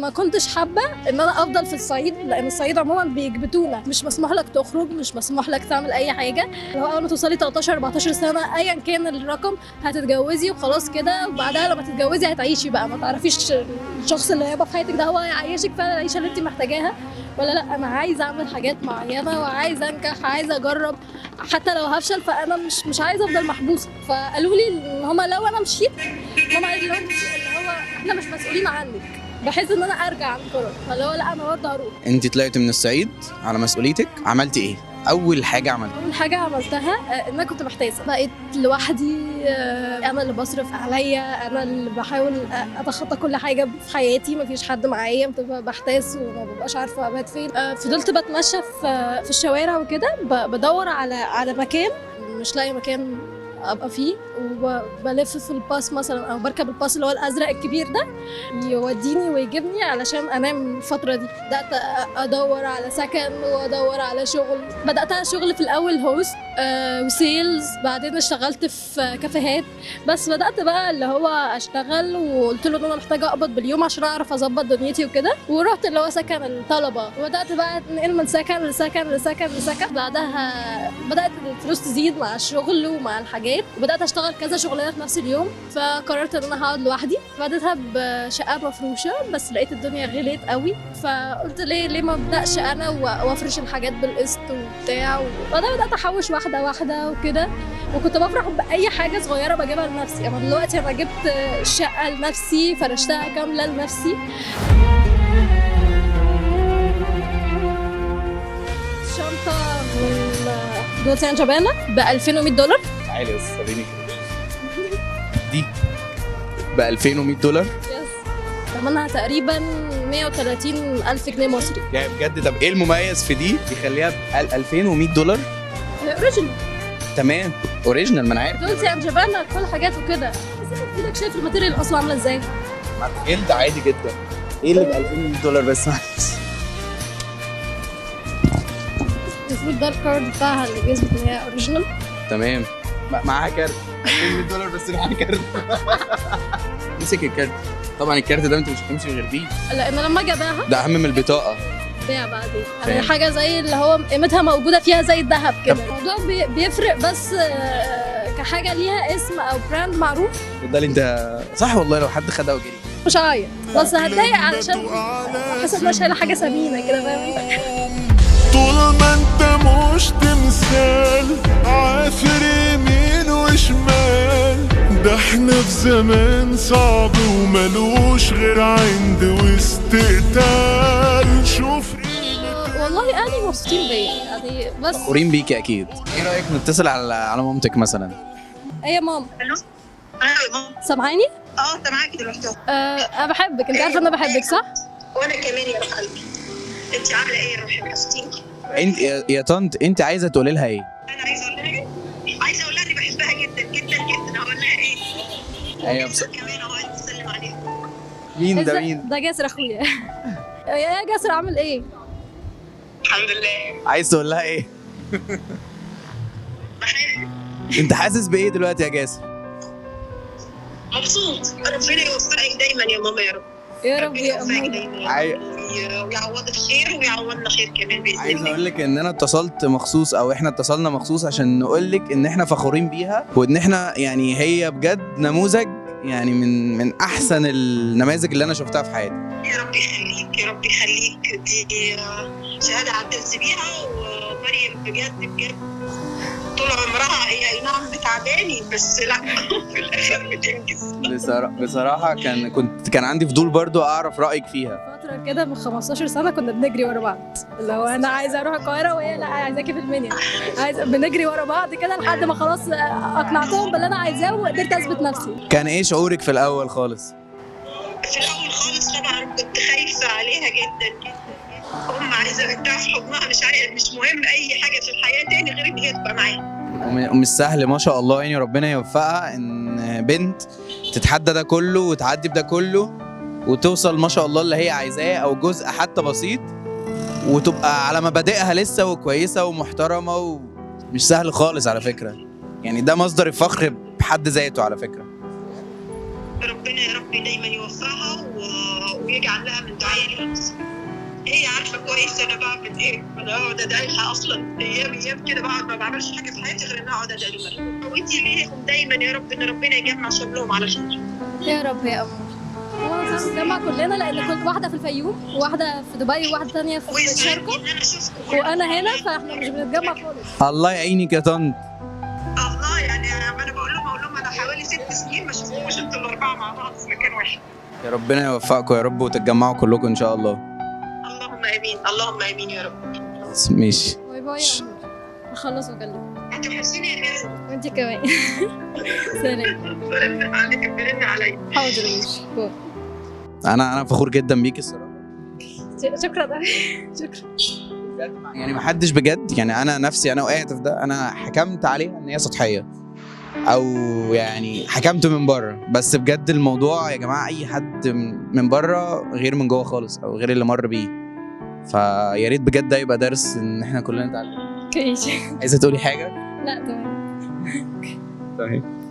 ما كنتش حابه ان انا افضل في الصعيد، لان الصعيد عموما بيكبتونا، مش مسموح لك تخرج، مش مسموح لك تعمل اي حاجه. لو اول ما توصلي 13 14 سنه ايا كان الرقم هتتجوزي وخلاص كده، وبعدها لما تتجوزي هتعيشي بقى، ما تعرفيش الشخص اللي هيبقى في حياتك ده هو هيعيشك فعلا العيشه اللي انت محتاجاها ولا لا. انا عايزه اعمل حاجات معينه وعايزه انجح، عايزه اجرب، حتى لو هفشل فانا مش عايزه افضل محبوسه. فقالوا لي ان هما لو انا مشيت، ماما قالت لهم اللي هو احنا مش مسؤولين عنك، بحيث ان انا ارجع عن القرار، فاللي هو لا انا برضه هروح. انت طلعتي من الصعيد على مسؤوليتك، عملتي ايه؟ اول حاجه عملتها ان انا كنت محتاسه، بقيت لوحدي، انا اللي بصرف عليا، انا اللي بحاول اتخطى كل حاجه في حياتي، مفيش حد معايا، بحتاس وما ببقاش عارفه ابات فين. فضلت بتمشى في الشوارع وكده، بدور على مكان، مش لاقي مكان ابقى فيه، وبلف في الباص مثلا او بركب الباص اللي هو الازرق الكبير ده يوديني ويجيبني علشان انام. الفتره دي بدات ادور على سكن وادور على شغل. بدات شغل في الاول هوست وسيلز، بعدين اشتغلت في كافيهات، بس بدات بقى اللي هو اشتغل، وقلت له ان انا محتاجه اقبض باليوم عشان اعرف اظبط دنيتي وكده، ورحت اللي هو سكن الطلبه، وبدات بقى انقل من سكن لسكن. بعدها بدات الفلوس تزيد مع الشغل ومع الحاجات، وبدات اشتغل كذا شغلانه في نفس اليوم. فقررت ان انا هقعد لوحدي. بديتها بشقه مفروشه، بس لقيت الدنيا غليت قوي، فقلت ليه ما ابداش انا وافرش الحاجات بالقسط وبتاع. وبدات احوش واحده واحده وكده، وكنت بفرح باي حاجه صغيره بجيبها لنفسي. اما دلوقتي انا جبت الشقه لنفسي، فرشتها كامله لنفسي. شنطه من دولتشي اند جابانا ب $2100. تعالي بس وريني كده. دي ب $2100؟ يس، ثمنها تقريبا 130,000 جنيه مصري. يعني بجد؟ طب ايه المميز في دي يخليها ب $2100؟ اوريجينال. تمام، اوريجينال، ما انا عارف. دولتشي اند جابانا كل حاجات وكده. بس انت ايدك شايف الماتيريال اصلا عامله ازاي؟ جلد عادي جدا. ايه اللي ب $2100 بس؟ معلش. المفروض ده الكارد بتاعها اللي بيثبت ان هي اوريجينال. تمام، معاها كارت $2100 بس معاها كارت. مسك الكارت. طبعا الكارت ده انت مش هتمشي غير بيه، لان لما اجي ابيعها ده اهم من البطاقه. بيع بعدين يعني حاجه زي اللي هو قيمتها موجوده فيها زي الذهب كده. الموضوع بيفرق، بس كحاجه ليها اسم او براند معروف. اتفضلي انت. صح والله، لو حد خدها وجري مش هعيط، بس هتضايق علشان حاسه انها شايله حاجه ثمينه كده، فاهم؟ طول ما انت مش تمثال عافر يمين وشمال، ده احنا في زمان صعب وملوش غير عند واستقتال. شوف والله اهلي مبسوطين بيا يعني، بس فخورين بيكي اكيد. ايه رايك نتصل على مامتك مثلا؟ ايه يا ماما؟ الو. ايوه يا ماما. سامعاني؟ سامعاكي دلوقتي. انا بحبك، انت عارفه ان انا بحبك صح؟ وانا كمان يا روح قلبي. انت عامله ايه يا روحي؟ وحشتيني. انت يا طنط، انت عايزه تقولي لها ايه؟ انا عايزه اقول لها ايه؟ عايزه اقول لها اني بحبها جدا جدا جدا. هقول لها ايه؟ ايوه كمان اهو عايزه اسلم عليها. مين ده؟ مين ده؟ جاسر اخويا. يا جاسر عامل ايه؟ الحمد لله. عايز تقول لها ايه؟ بحبك. انت حاسس بايه دلوقتي يا جاسر؟ مبسوط. ربنا يوفقك دايما يا ماما يا رب. يا رب يا ماما. ويعوضك خير ويعوضنا خير كمان باذن الله. عايز اقول لك ان انا اتصلت مخصوص، او احنا اتصلنا مخصوص عشان نقول لك ان احنا فخورين بيها، وان احنا يعني هي بجد نموذج، يعني من احسن النماذج اللي انا شفتها في حياتي. يا رب يخليك، يا رب يخليك. دي شهاده هتنسي بيها. ومريم بجد بجد طول عمرها هي اي نعم بتعباني، بس لا في الاخر بتنجز. بصراحه كان عندي فضول برضو اعرف رايك فيها. فتره كده من 15 سنه كنا بنجري ورا بعض، اللي هو انا عايزه اروح القاهره وهي لا عايزاكي في المنيا، بنجري ورا بعض كده لحد ما خلاص اقنعتهم باللي انا عايزاه وقدرت اثبت نفسي. كان ايه شعورك في الاول خالص؟ في الاول خالص طبعا كنت خايفه عليها جدا جدا. عايزه بنتها في حضنها، مش مهم اي حاجه في الحياه تاني غير ان هي تبقى معايا. ومش سهل ما شاء الله، يعني ربنا يوفقها ان بنت تتحدى ده كله وتعدي بده كله وتوصل ما شاء الله اللي هي عايزاه، او جزء حتى بسيط، وتبقى على مبادئها لسه وكويسه ومحترمه، ومش سهل خالص على فكره. يعني ده مصدر الفخر بحد ذاته على فكره. ربنا يا رب دايما يوفقها ويجعل لها من دعائي لنفسي. هي عارفه كويس انا بعمل ايه، انا اقعد ادعي لها اصلا ايام كده، بقعد ما بعملش حاجه في حياتي غير ان اقعد ادعي لها. وانتي ليهم دايما يا رب ان ربنا يجمع شملهم على خير. يا رب يا أمور. هو نتجمع كلنا لان كل واحده في الفيوم وواحده في دبي وواحده ثانيه في الشارقه ويسعدني ان انا اشوفكم وانا هنا، فاحنا مش بنتجمع خالص. الله يعينك يا طنط. الله. يعني انا بقول لهم انا حوالي 6 سنين ما شفتكوش انتوا الاربعه مع بعض في مكان واحد. يا ربنا يوفقكم يا رب وتتجمعوا كلكم ان شاء الله. اللهم امين، اللهم امين يا رب. ماشي. باي باي يا أمور. هخلص واكلمك. انتوا وحشيني يا غازي. وانت كمان. سلام. برن عليك، برن عليا. حاضر ماشي. باي. انا فخور جدا بيك الصراحه. شكرا شكرا. يعني ما حدش بجد، يعني انا نفسي انا وقعت في ده، انا حكمت عليها ان هي سطحيه او يعني حكمت من بره، بس بجد الموضوع يا جماعه اي حد من بره غير من جوه خالص او غير اللي مر بيه، فيا ريت بجد ده يبقى درس ان احنا كلنا نتعلم. ماشي. عايزه تقولي حاجه؟ لا تمام. تمام.